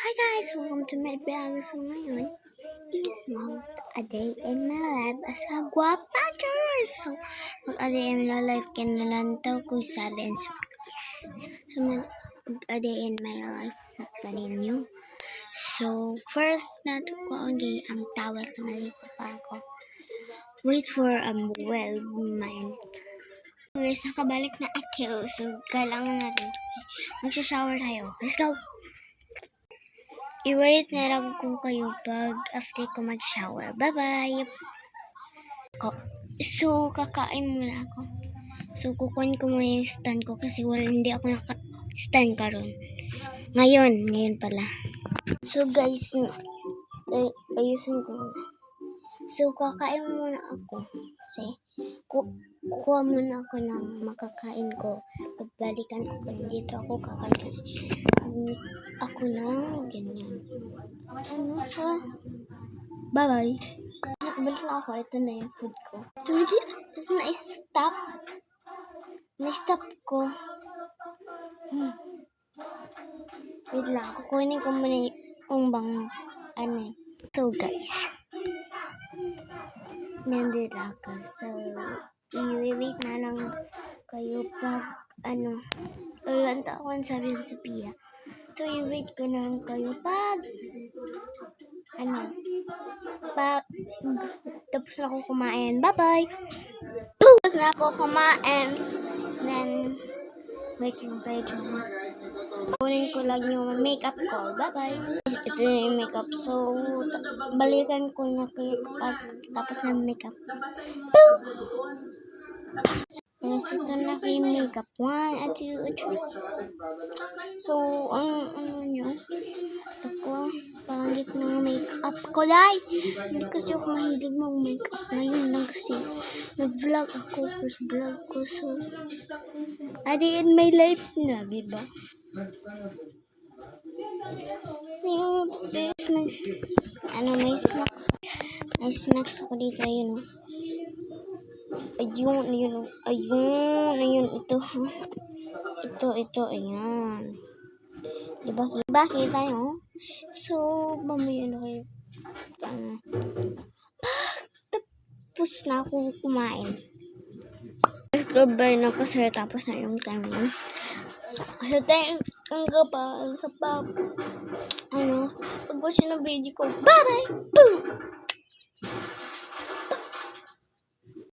Hi guys! Welcome to my vlog. So ngayon is a day in my life as a guapacher. So mag-a day in my life kinalantaw ko 7. So mag-a day in my life sa ninyo. So first nato ko ang towel na nalipo pa ako. Wait for a well-mind. Guys, nakabalik na ako. So kailangan natin magsha-shower tayo. Let's go! I-wait na lang ko kayo pag after ko mag-shower. Bye-bye! So, kakain muna ako. So, kukunin ko muna yung stand ko kasi hindi ako naka-stand karon. Ngayon pala. So, guys, ayusin ko muna. So, kakain muna ako. Kasi, kukuha muna ako ng makakain ko. Pagbalikan ko dito ako kakain kasi ako ng ganyan. Ano siya? Bye-bye. Nakabalik na ako. Ito na yung food ko. So, na-stop. Na-stop ko. Wait lang. Kukunin ko muna yung So, guys. Nandito ako. So, i-wait na lang kayo pag lanta ako ang sabi ng Sophia. So, i-wait ko na lang kayo pag tapos na ako kumain. Bye-bye! Tapos na ako kumain. Then, wait lang kayo dyan. Kunin ko lang yung makeup ko. Bye-bye! Ito yung makeup. So, balikan ko na kayo kapag tapos ng makeup. Boom! Yes, ito na kayo makeup. 1, 2, 3. So, nyo? Ako, pangit ng makeup ko, dahil hindi kasi ako mahilig mag-makeup. Ngayon lang kasi nag-vlog ako, first vlog ko. So, adi in my life na, diba? May snacks. May snacks ako dito, yun. Ayun, ito, ayan. Diba, kita nyo? So, mamaya na kayo. Tapos na ako kumain. Gabay na kasi tapos na yung time mo. So, thank you pa sa pag-watch ng video ko. Bye-bye! Boom!